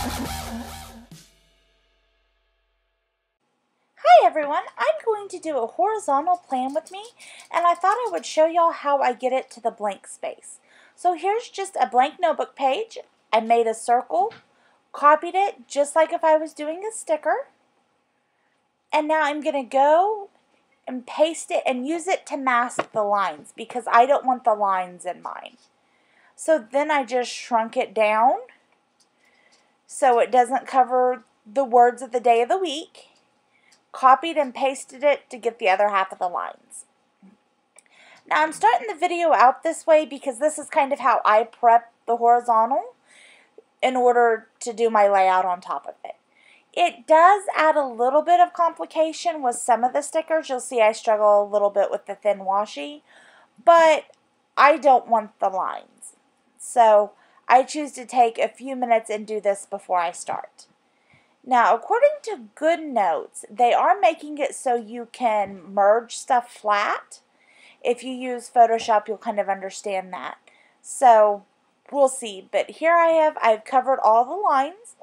Hi everyone, I'm going to do a horizontal plan with me, and I thought I would show y'all how I get it to the blank space. So here's just a blank notebook page. I made a circle, copied it just like if I was doing a sticker, and now I'm going to go and paste it and use it to mask the lines because I don't want the lines in mine. So then I just shrunk it down so it doesn't cover the words of the day of the week. Copied and pasted it to get the other half of the lines. Now I'm starting the video out this way because this is kind of how I prep the horizontal in order to do my layout on top of it. It does add a little bit of complication with some of the stickers. You'll see I struggle a little bit with the thin washi, but I don't want the lines. So I choose to take a few minutes and do this before I start. Now, according to GoodNotes, they are making it so you can merge stuff flat. If you use Photoshop, you'll kind of understand that. So, we'll see. But here I've covered all the lines.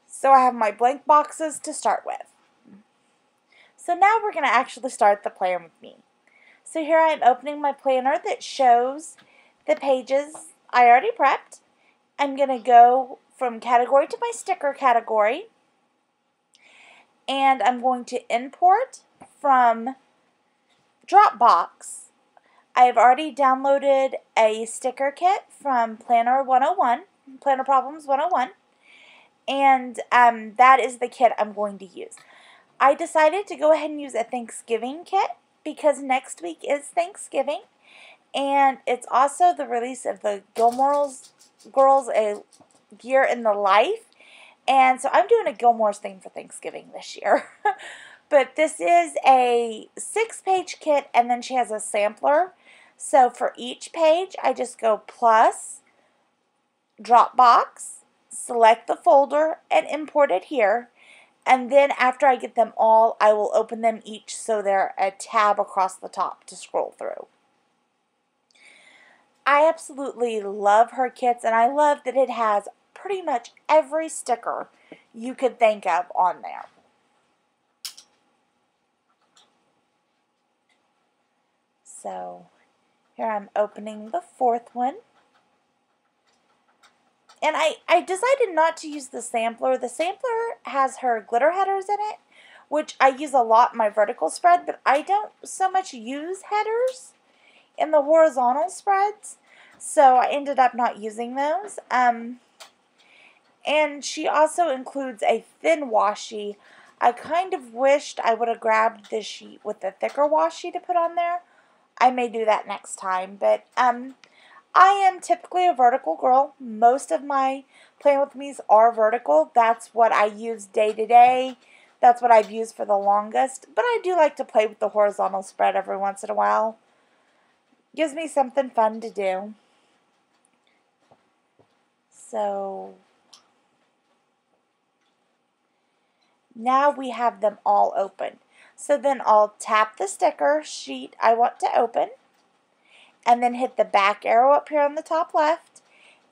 So I have my blank boxes to start with. So now we're going to actually start the plan with me. So here I'm opening my planner that shows the pages I already prepped. I'm going to go from category to my sticker category. And I'm going to import from Dropbox. I've already downloaded a sticker kit from Planner 101, Planner Problems 101, and that is the kit I'm going to use. I decided to go ahead and use a Thanksgiving kit because next week is Thanksgiving, and it's also the release of the Gilmore Girls A Year in the Life. And so I'm doing a Gilmore's thing for Thanksgiving this year. But this is a 6-page kit, and then she has a sampler. So for each page, I just go plus, Dropbox, select the folder, and import it here. And then after I get them all, I will open them each so they're a tab across the top to scroll through. I absolutely love her kits, and I love that it has pretty much every sticker you could think of on there. So here I'm opening the 4th one. And I decided not to use the sampler. The sampler has her glitter headers in it, which I use a lot in my vertical spread, but I don't so much use headers in the horizontal spreads. So I ended up not using those. And she also includes a thin washi. I kind of wished I would have grabbed this sheet with the thicker washi to put on there. I may do that next time, but I am typically a vertical girl. Most of my Plan With Me's are vertical. That's what I use day to day. That's what I've used for the longest. But I do like to play with the horizontal spread every once in a while. Gives me something fun to do. So now we have them all open. So then I'll tap the sticker sheet I want to open and then hit the back arrow up here on the top left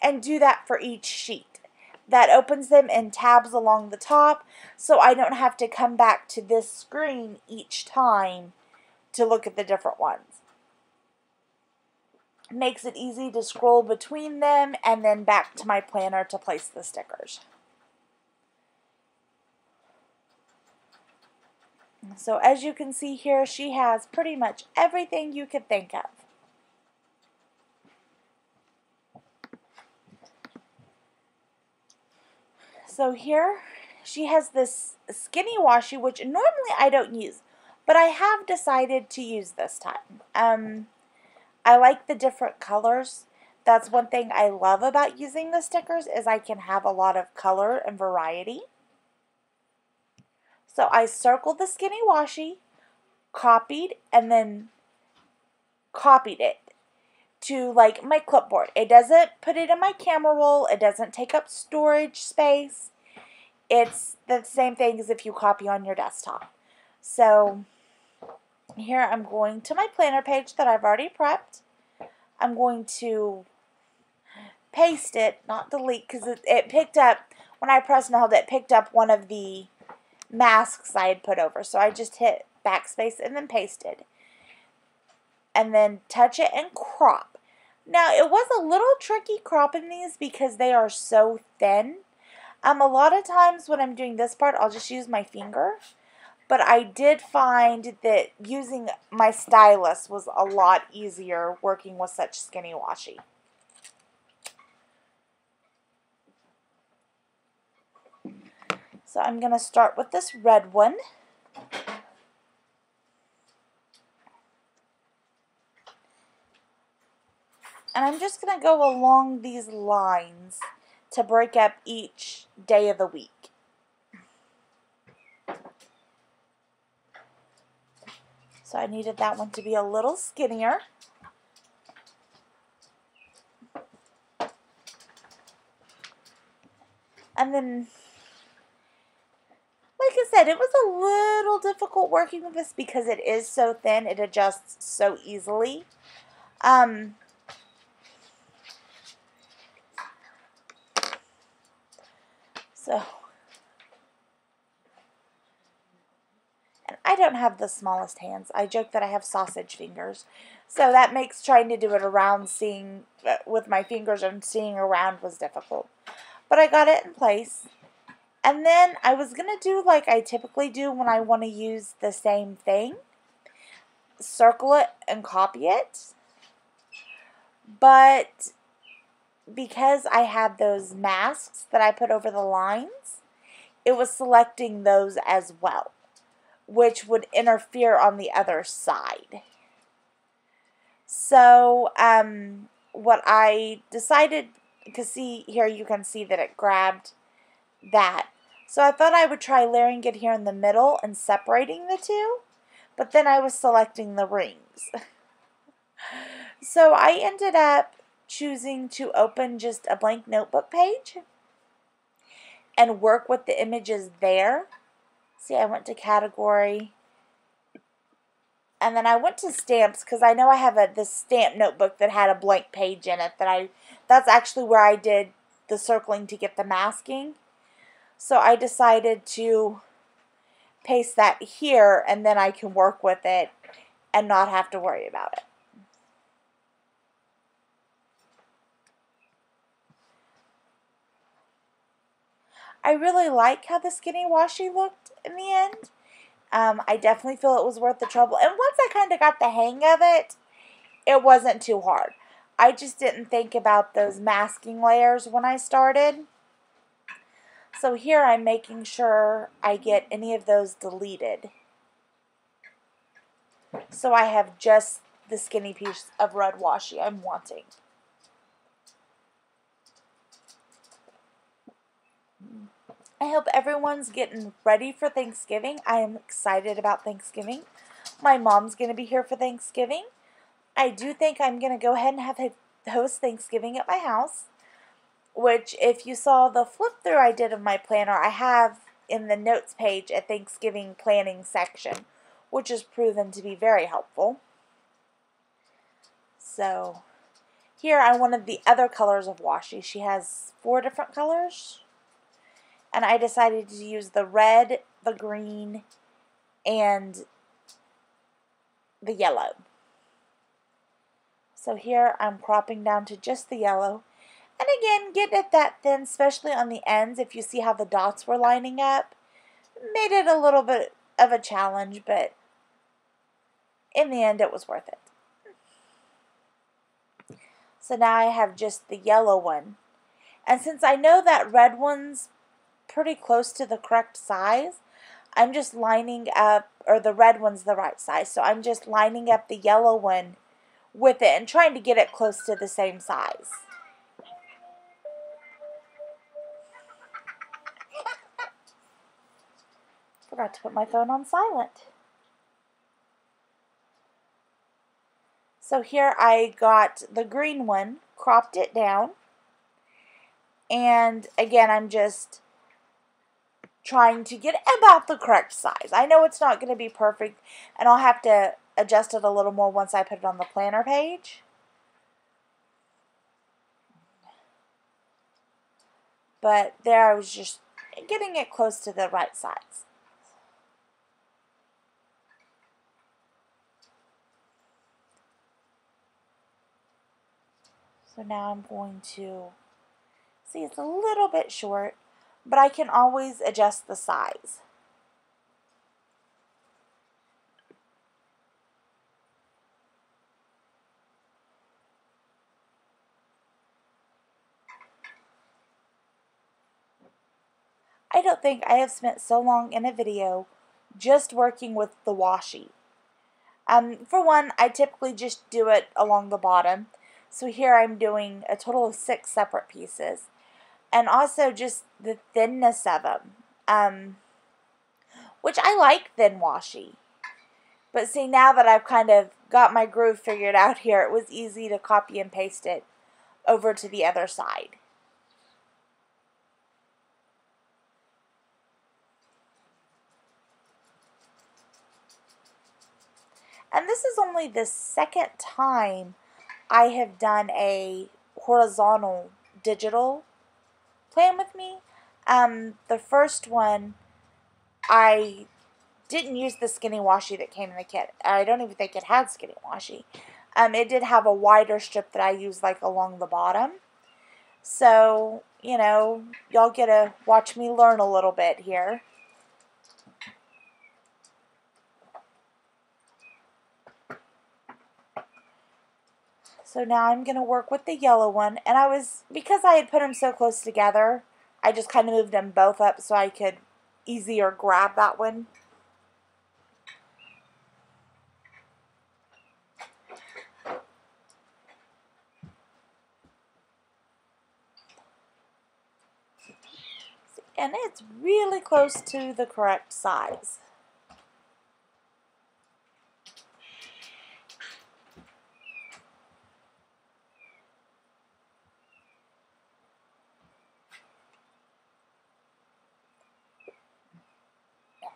and do that for each sheet. That opens them in tabs along the top so I don't have to come back to this screen each time to look at the different ones. Makes it easy to scroll between them and then back to my planner to place the stickers. So as you can see here, she has pretty much everything you could think of. So here she has this skinny washi, which normally I don't use, but I have decided to use this time. I like the different colors. That's one thing I love about using the stickers is I can have a lot of color and variety. So I circled the skinny washi, copied, and then copied it to like my clipboard. It doesn't put it in my camera roll. It doesn't take up storage space. It's the same thing as if you copy on your desktop. So here I'm going to my planner page that I've already prepped. I'm going to paste it, not delete, because it picked up when I pressed and held it, picked up one of the masks I had put over. So I just hit backspace and then pasted. And then touch it and crop. Now, it was a little tricky cropping these because they are so thin. A lot of times when I'm doing this part, I'll just use my finger. But I did find that using my stylus was a lot easier working with such skinny washi. So I'm going to start with this red one. And I'm just going to go along these lines to break up each day of the week. So I needed that one to be a little skinnier. And then, like I said, it was a little difficult working with this because it is so thin. It adjusts so easily. So, and I don't have the smallest hands. I joke that I have sausage fingers. So that makes trying to do it around seeing, with my fingers and seeing around was difficult. But I got it in place. And then I was going to do like I typically do when I want to use the same thing. Circle it and copy it. But because I had those masks that I put over the lines, it was selecting those as well, which would interfere on the other side. So, what I decided, because see here you can see that it grabbed that. So I thought I would try layering it here in the middle and separating the two, but then I was selecting the rings. So I ended up choosing to open just a blank notebook page and work with the images there. See, I went to category, and then I went to stamps because I know I have this stamp notebook that had a blank page in it that's actually where I did the circling to get the masking. So I decided to paste that here, and then I can work with it and not have to worry about it. I really like how the skinny washi looked in the end. I definitely feel it was worth the trouble. And once I kind of got the hang of it, it wasn't too hard. I just didn't think about those masking layers when I started. So here I'm making sure I get any of those deleted. So I have just the skinny piece of red washi I'm wanting. I hope everyone's getting ready for Thanksgiving. I am excited about Thanksgiving. My mom's going to be here for Thanksgiving. I do think I'm going to go ahead and have host Thanksgiving at my house, which if you saw the flip through I did of my planner, I have in the notes page a Thanksgiving planning section, which has proven to be very helpful. So here I wanted the other colors of washi. She has 4 different colors. And I decided to use the red, the green, and the yellow. So here I'm cropping down to just the yellow. And again, getting it that thin, especially on the ends, if you see how the dots were lining up, made it a little bit of a challenge, but in the end it was worth it. So now I have just the yellow one. And since I know that red one's pretty close to the correct size, I'm just lining up, or the red one's the right size, so I'm just lining up the yellow one with it and trying to get it close to the same size. Forgot to put my phone on silent. So here I got the green one, cropped it down, and again I'm just trying to get about the correct size. I know it's not going to be perfect, and I'll have to adjust it a little more once I put it on the planner page. but there I was just getting it close to the right size. So now I'm going to, see, it's a little bit short, but I can always adjust the size. I don't think I have spent so long in a video just working with the washi. For one, I typically just do it along the bottom. So here I'm doing a total of 6 separate pieces. And also just the thinness of them. Which I like thin washi. But see, now that I've kind of got my groove figured out here, it was easy to copy and paste it over to the other side. And this is only the second time I have done a horizontal digital plan with me. The first one, I didn't use the skinny washi that came in the kit. I don't even think it had skinny washi. It did have a wider strip that I used like along the bottom. So, you know, y'all get to watch me learn a little bit here. So now I'm going to work with the yellow one. And because I had put them so close together, I just kind of moved them both up so I could easier grab that one. And it's really close to the correct size.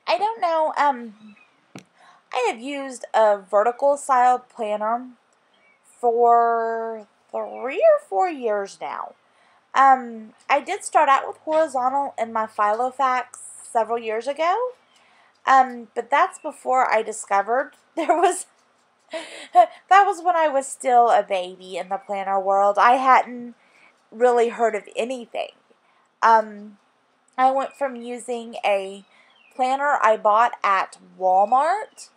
I don't know, I have used a vertical style planner for 3 or 4 years now. I did start out with horizontal in my Filofax several years ago, but that's before I discovered there was, that was when I was still a baby in the planner world. I hadn't really heard of anything. I went from using a planner I bought at Walmart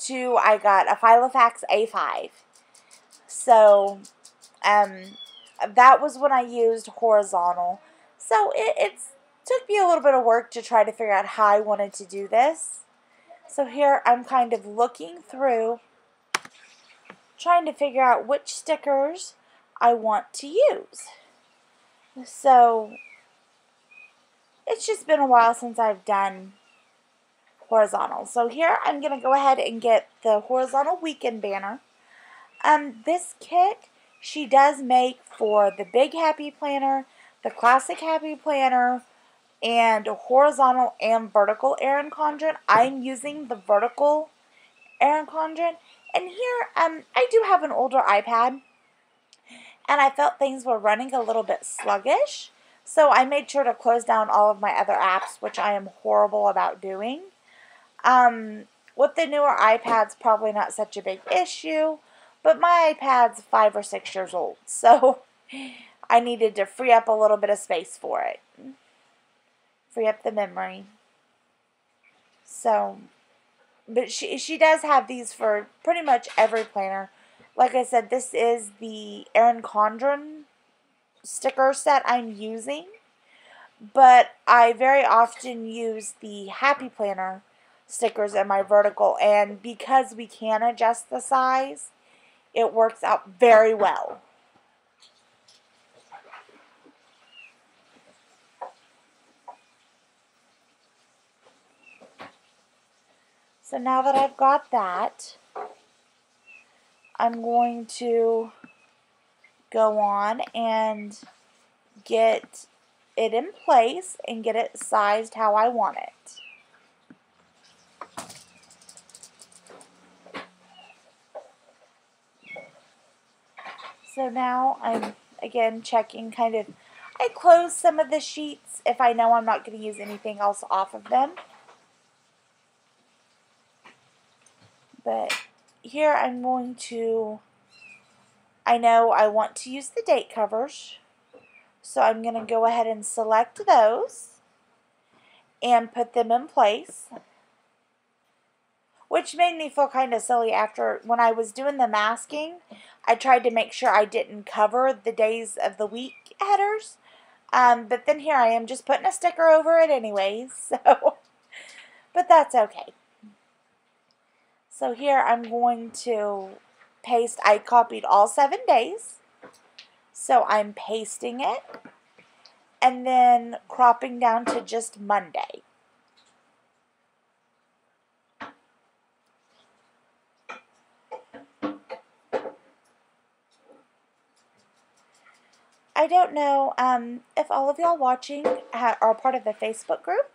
to I got a Filofax A5. So, that was when I used horizontal. So it took me a little bit of work to try to figure out how I wanted to do this. So here I'm kind of looking through, trying to figure out which stickers I want to use. So it's just been a while since I've done horizontal. So here I'm going to go ahead and get the horizontal weekend banner. This kit she does make for the Big Happy Planner, the Classic Happy Planner, and horizontal and vertical Erin Condren. I'm using the vertical Erin Condren. And here, I do have an older iPad, and I felt things were running a little bit sluggish. So I made sure to close down all of my other apps, which I am horrible about doing. With the newer iPads, probably not such a big issue. But my iPad's 5 or 6 years old, so I needed to free up a little bit of space for it. Free up the memory. So, but she does have these for pretty much every planner. Like I said, this is the Erin Condren sticker set I'm using. But I very often use the Happy Planner stickers in my vertical. And because we can adjust the size, it works out very well. So now that I've got that, I'm going to go on and get it in place and get it sized how I want it. So now I'm, again, checking kind of, I close some of the sheets if I know I'm not going to use anything else off of them. But here I'm going to, I know I want to use the date covers, so I'm going to go ahead and select those and put them in place, which made me feel kind of silly after when I was doing the masking. I tried to make sure I didn't cover the days of the week headers, but then here I am just putting a sticker over it anyways, so, but that's okay. So here I'm going to paste, I copied all 7 days, so I'm pasting it and then cropping down to just Monday. I don't know if all of y'all watching are part of the Facebook group.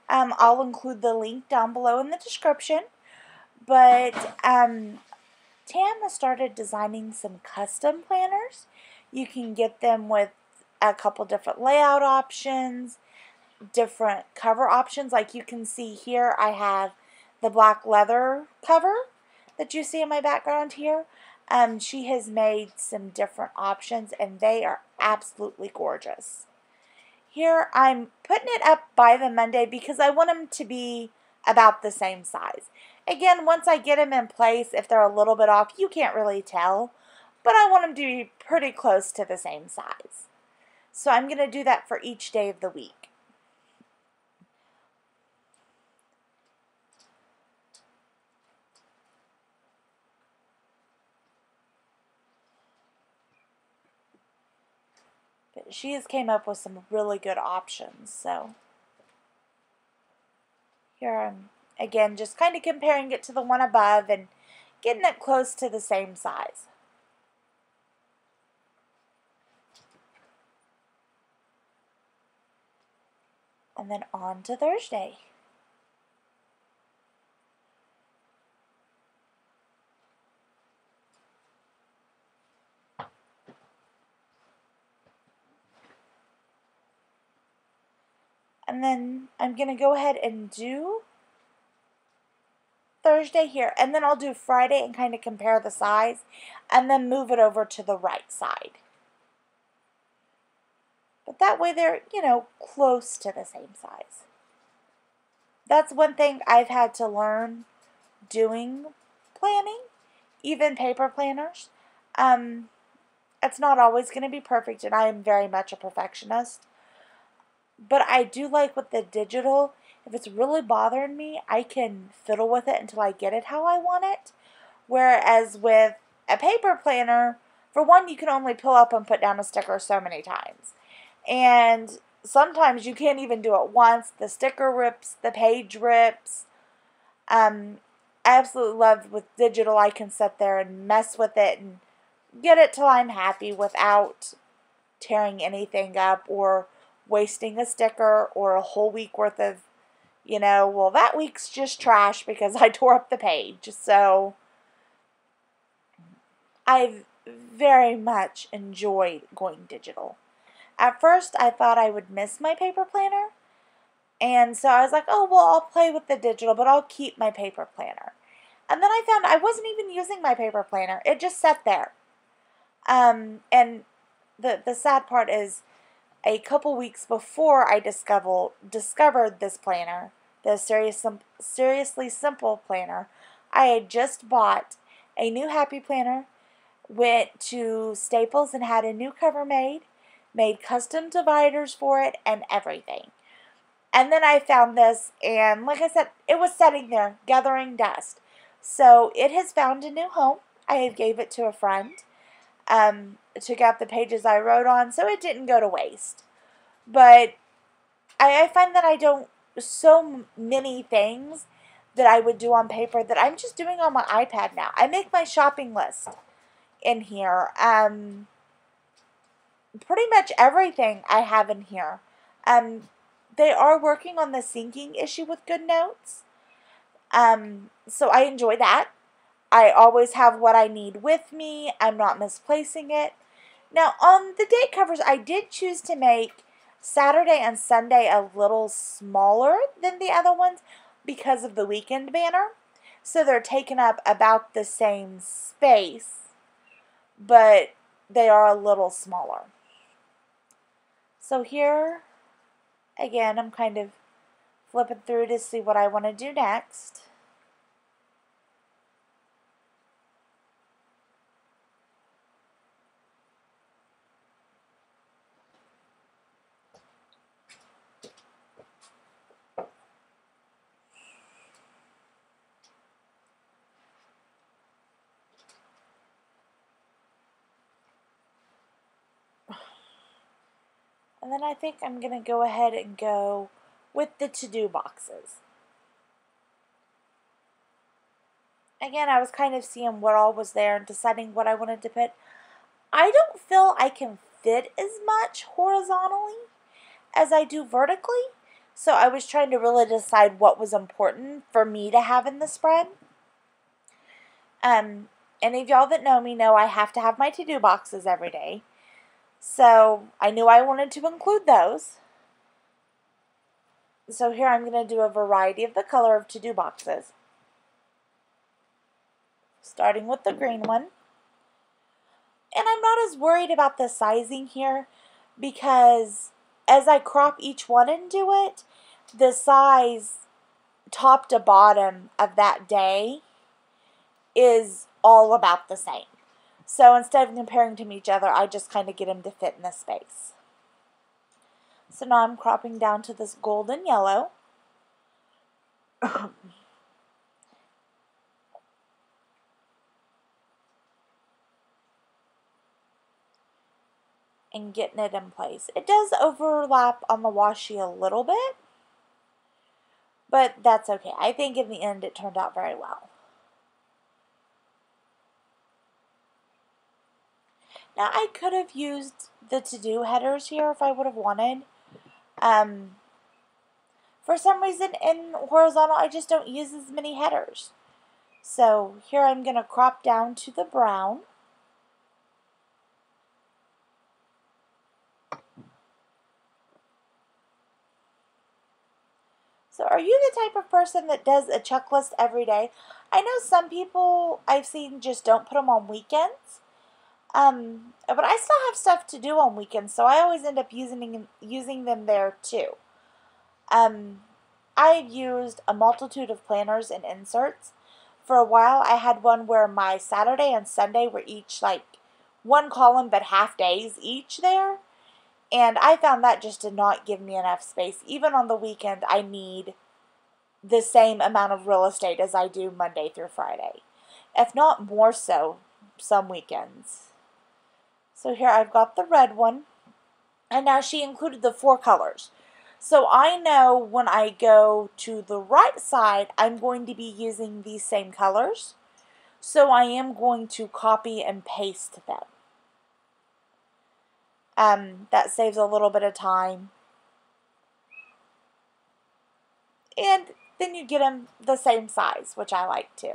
I'll include the link down below in the description. But Tam has started designing some custom planners. You can get them with a couple different layout options, different cover options. Like you can see here, I have the black leather cover that you see in my background here. She has made some different options and they are absolutely gorgeous. Here I'm putting it up by the Monday because I want them to be about the same size. Again, once I get them in place, if they're a little bit off, you can't really tell, but I want them to be pretty close to the same size. So I'm going to do that for each day of the week. But she has came up with some really good options, so here I'm again just kind of comparing it to the one above and getting it close to the same size. And then on to Thursday. And then I'm going to go ahead and do Thursday here, and then I'll do Friday and kind of compare the size, and then move it over to the right side. But that way they're, you know, close to the same size. That's one thing I've had to learn doing planning, even paper planners. It's not always going to be perfect, and I am very much a perfectionist. But I do like with the digital, if it's really bothering me, I can fiddle with it until I get it how I want it. Whereas with a paper planner, for one, you can only pull up and put down a sticker so many times. And sometimes you can't even do it once. The sticker rips, the page rips. I absolutely love with digital, I can sit there and mess with it and get it till I'm happy without tearing anything up or wasting a sticker or a whole week worth of, you know, well, that week's just trash because I tore up the page. So I've very much enjoyed going digital. At first, I thought I would miss my paper planner. And so I was like, oh, well, I'll play with the digital, but I'll keep my paper planner. And then I found I wasn't even using my paper planner. It just sat there. And the sad part is, a couple weeks before I discovered this planner, the Seriously Simple planner, I had just bought a new Happy Planner, went to Staples and had a new cover made custom dividers for it and everything. And then I found this, and like I said, it was sitting there gathering dust. So it has found a new home. I gave it to a friend. Took out the pages I wrote on, so it didn't go to waste. But I find that I don't, so many things that I would do on paper that I'm just doing on my iPad now. I make my shopping list in here. Pretty much everything I have in here. They are working on the syncing issue with GoodNotes. So I enjoy that. I always have what I need with me. I'm not misplacing it. Now, on the date covers, I did choose to make Saturday and Sunday a little smaller than the other ones because of the weekend banner. So they're taking up about the same space, but they are a little smaller. So here, again, I'm kind of flipping through to see what I want to do next. And then I think I'm going to go ahead and go with the to-do boxes. Again, I was kind of seeing what all was there and deciding what I wanted to put. I don't feel I can fit as much horizontally as I do vertically. So I was trying to really decide what was important for me to have in the spread. Any of y'all that know me know I have to have my to-do boxes every day. So I knew I wanted to include those. So here I'm going to do a variety of the color of to-do boxes. Starting with the green one. And I'm not as worried about the sizing here because as I crop each one and do it, the size top to bottom of that day is all about the same. So instead of comparing them to each other, I just kind of get them to fit in the space. So now I'm cropping down to this golden yellow. And getting it in place. It does overlap on the washi a little bit, but that's okay. I think in the end it turned out very well. Now I could have used the to-do headers here if I would have wanted. For some reason in horizontal I just don't use as many headers. So here I'm going to crop down to the brown. So are you the type of person that does a checklist every day? I know some people I've seen just don't put them on weekends. But I still have stuff to do on weekends, so I always end up using them there too. I've used a multitude of planners and inserts. For a while, I had one where my Saturday and Sunday were each like one column but half days each there. And I found that just did not give me enough space. Even on the weekend, I need the same amount of real estate as I do Monday through Friday, if not more so some weekends. So here I've got the red one, and now she included the 4 colors. So I know when I go to the right side, I'm going to be using these same colors. So I am going to copy and paste them. That saves a little bit of time. And then you get them the same size, which I like too.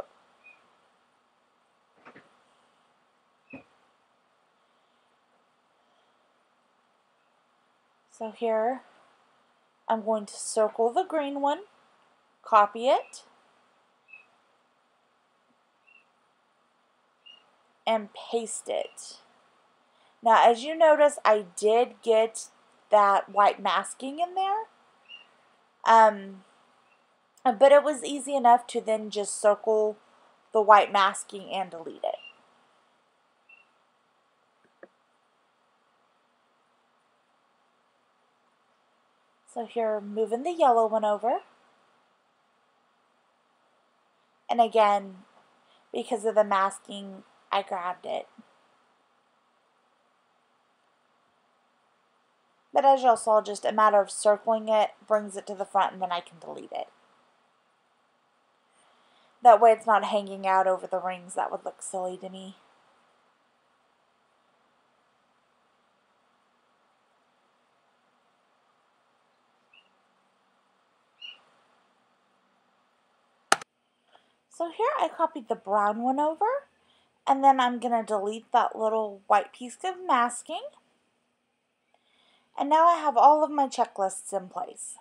So here, I'm going to circle the green one, copy it, and paste it. Now, as you notice, I did get that white masking in there. But it was easy enough to then just circle the white masking and delete it. So here, moving the yellow one over. And again, because of the masking, I grabbed it. But as y'all saw, just a matter of circling it brings it to the front and then I can delete it. That way it's not hanging out over the rings. That would look silly to me. So here I copied the brown one over, And then I'm going to delete that little white piece of masking. And now I have all of my checklists in place.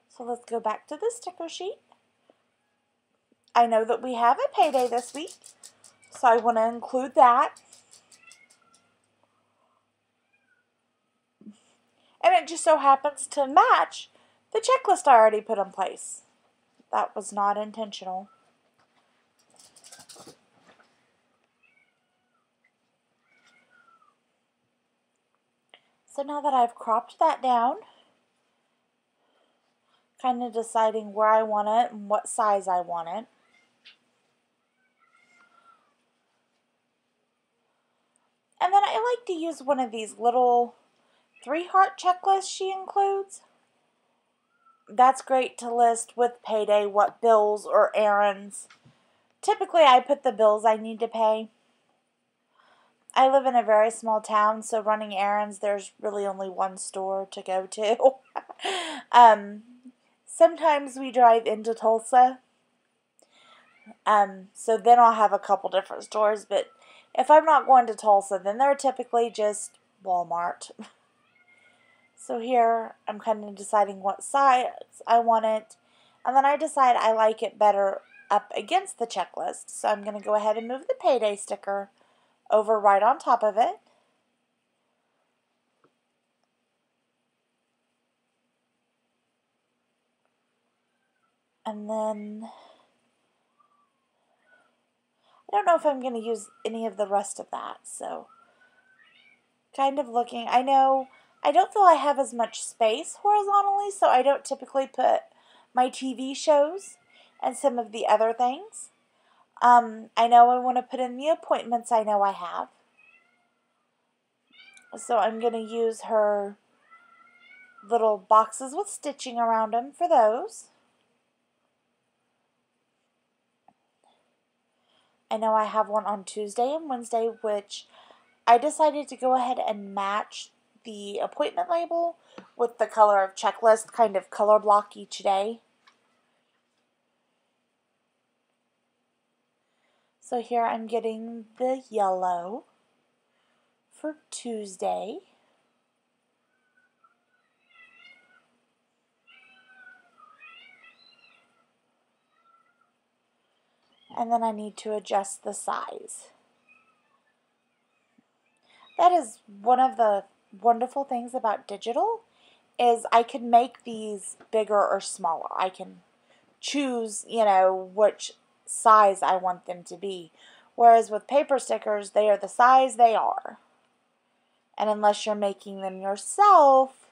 So let's go back to the sticker sheet. I know that we have a payday this week, so I want to include that. And it just so happens to match the checklist I already put in place. That was not intentional. So now that I've cropped that down, kind of deciding where I want it and what size I want it. And then I like to use one of these little 3-heart checklists she includes. That's great to list with payday what bills or errands. Typically I put the bills I need to pay. I live in a very small town, so running errands, there's really only one store to go to. Sometimes we drive into Tulsa, so then I'll have a couple different stores, but if I'm not going to Tulsa, then they're typically just Walmart. So here, I'm kind of deciding what size I want it, and then I decide I like it better up against the checklist, so I'm going to go ahead and move the payday sticker over right on top of it. And then I don't know if I'm going to use any of the rest of that, so kind of looking. I know I don't feel I have as much space horizontally, so I don't typically put my TV shows and some of the other things. I know I want to put in the appointments I know I have. So I'm going to use her little boxes with stitching around them for those. I know I have one on Tuesday and Wednesday, which I decided to go ahead and match the appointment label with the color of checklist, kind of color block each day. So here I'm getting the yellow for Tuesday. And then I need to adjust the size. That is one of the wonderful things about digital, is I can make these bigger or smaller. I can choose, which size I want them to be. Whereas with paper stickers, they are the size they are. And unless you're making them yourself,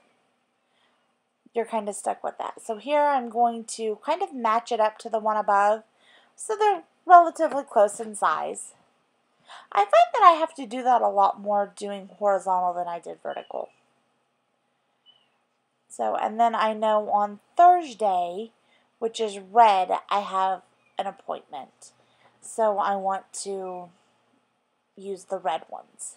you're kind of stuck with that. So here I'm going to kind of match it up to the one above, so they're relatively close in size. I find that I have to do that a lot more doing horizontal than I did vertical. So, and then I know on Thursday, which is red, I have an appointment. So I want to use the red ones.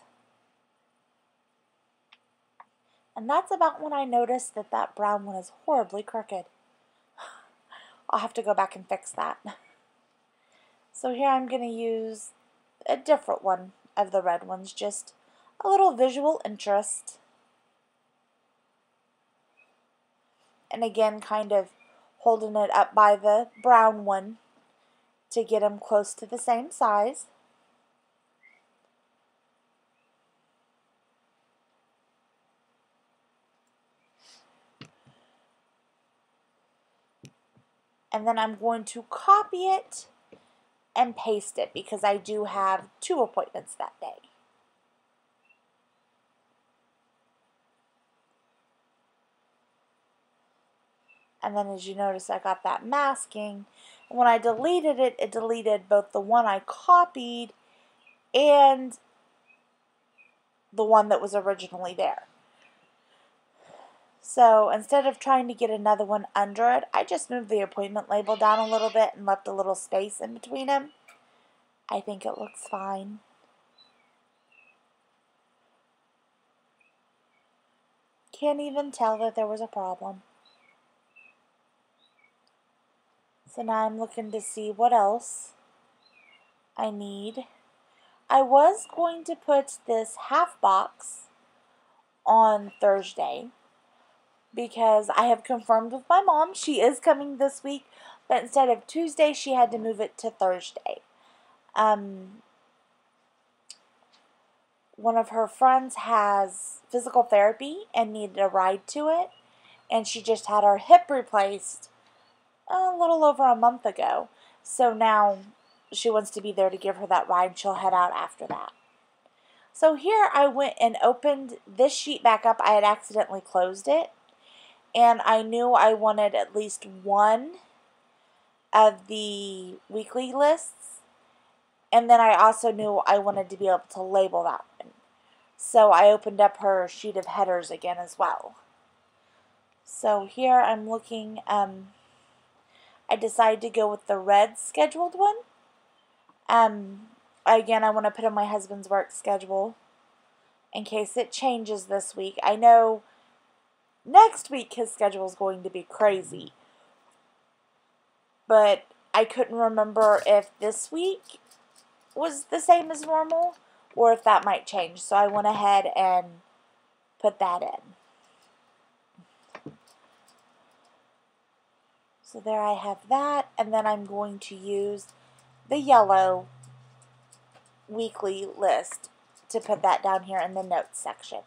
And that's about when I noticed that that brown one is horribly crooked. I'll have to go back and fix that. So here I'm going to use a different one of the red ones, just a little visual interest. And again, kind of holding it up by the brown one to get them close to the same size. And then I'm going to copy it and paste it because I do have 2 appointments that day. And then as you notice, I got that masking. And when I deleted it, it deleted both the one I copied and the one that was originally there. So instead of trying to get another one under it, I just moved the appointment label down a little bit and left a little space in between them. I think it looks fine. Can't even tell that there was a problem. So now I'm looking to see what else I was going to put this half box on Thursday because I have confirmed with my mom she is coming this week, but instead of Tuesday, she had to move it to Thursday. One of her friends has physical therapy and needed a ride to it, and she just had her hip replaced a little over a month ago. So now she wants to be there to give her that ride. She'll head out after that. So here I went and opened this sheet back up. I had accidentally closed it, and I knew I wanted at least one of the weekly lists, and then I also knew I wanted to be able to label that one. So I opened up her sheet of headers again as well. So here I'm looking, I decided to go with the red scheduled one. Again, I want to put in my husband's work schedule in case it changes this week. I know next week his schedule is going to be crazy, but I couldn't remember if this week was the same as normal or if that might change. So I went ahead and put that in. So there I have that, and then I'm going to use the yellow weekly list to put that down here in the notes section.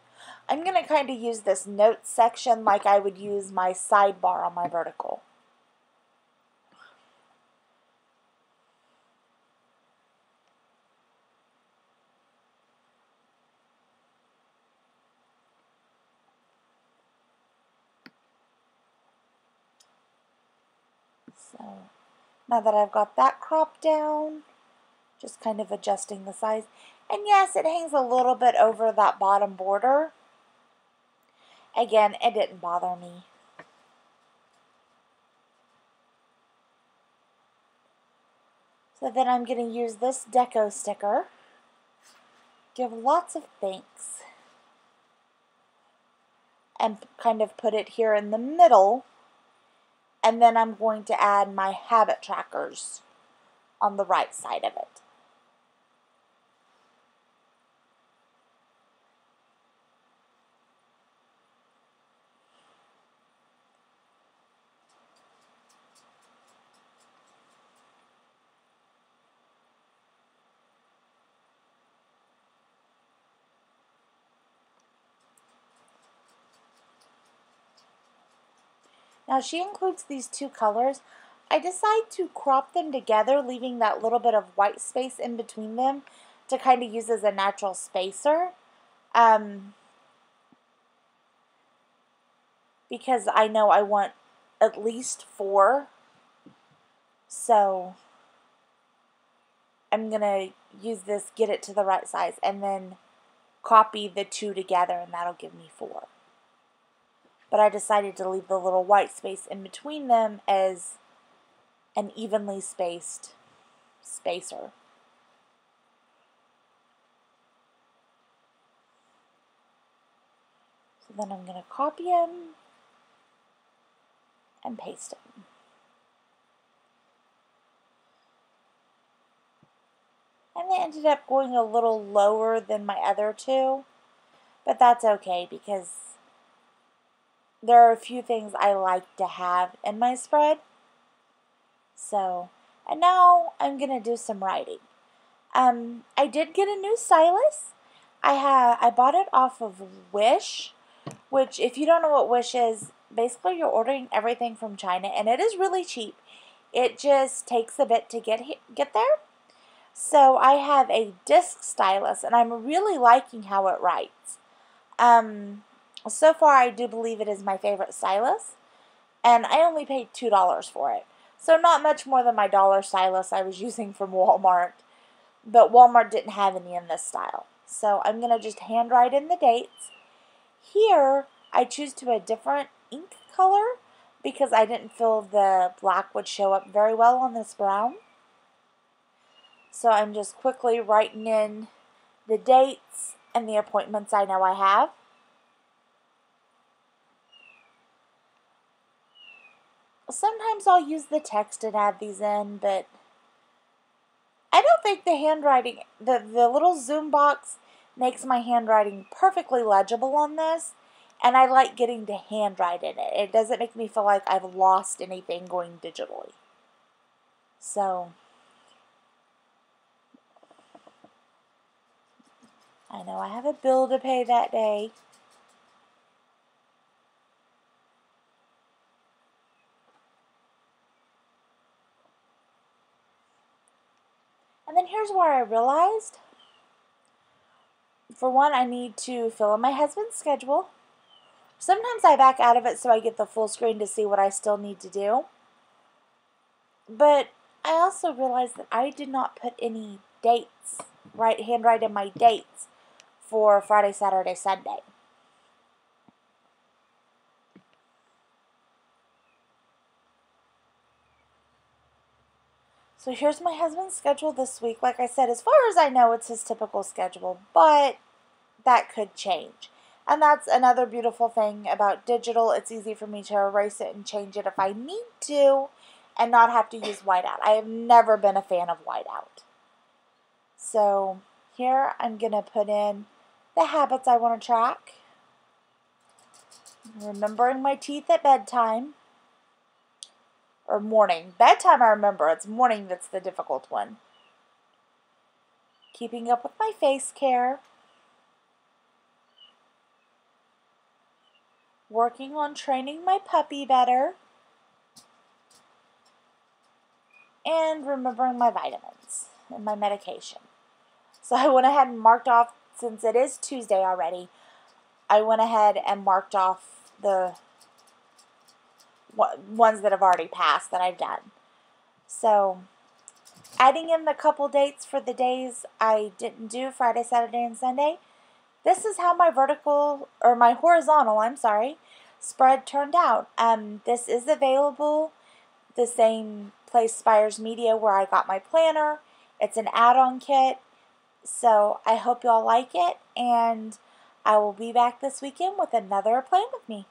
I'm going to kind of use this notes section like I would use my sidebar on my vertical. So now that I've got that cropped down, just kind of adjusting the size. And yes, it hangs a little bit over that bottom border. Again, it didn't bother me. So then I'm going to use this deco sticker. Give lots of thanks. And kind of put it here in the middle. And then I'm going to add my habit trackers on the right side of it. Now she includes these two colors. I decide to crop them together, leaving that little bit of white space in between them to kind of use as a natural spacer. Because I know I want at least 4. So I'm going to use this, get it to the right size, and then copy the 2 together, and that'll give me 4. But I decided to leave the little white space in between them as an evenly spaced spacer. So then I'm going to copy them and paste them. And they ended up going a little lower than my other 2, but that's okay because there are a few things I like to have in my spread. So, and now I'm going to do some writing. I did get a new stylus. I bought it off of Wish, which if you don't know what Wish is, basically you're ordering everything from China, and it is really cheap. It just takes a bit to get there. So I have a disc stylus, and I'm really liking how it writes. So far, I do believe it is my favorite stylus, and I only paid $2 for it. So not much more than my dollar stylus I was using from Walmart, but Walmart didn't have any in this style. So I'm going to just handwrite in the dates. Here, I choose to a different ink color because I didn't feel the black would show up very well on this brown. So I'm just quickly writing in the dates and the appointments I know I have. Sometimes I'll use the text and add these in, but I don't think the handwriting, the little zoom box makes my handwriting perfectly legible on this, and I like getting to handwrite in it. It doesn't make me feel like I've lost anything going digitally. So, I know I have a bill to pay that day. And then here's where I realized, for one, I need to fill in my husband's schedule. Sometimes I back out of it so I get the full screen to see what I still need to do. But I also realized that I did not put any dates, handwrite in my dates for Friday, Saturday, Sunday. So here's my husband's schedule this week. Like I said, as far as I know, it's his typical schedule, but that could change. And that's another beautiful thing about digital. It's easy for me to erase it and change it if I need to and not have to use whiteout. I have never been a fan of whiteout. So here I'm going to put in the habits I want to track. Remembering my teeth at bedtime. Or morning. Bedtime I remember. It's morning that's the difficult one. Keeping up with my face care. Working on training my puppy better. And remembering my vitamins and my medication. So I went ahead and marked off, since it is Tuesday already, I went ahead and marked off the ones that have already passed that I've done. So, adding in the couple dates for the days I didn't do, Friday, Saturday, and Sunday, this is how my horizontal spread turned out. This is available the same place, Spires Media, where I got my planner. It's an add-on kit. So, I hope y'all like it, and I will be back this weekend with another Plan With Me.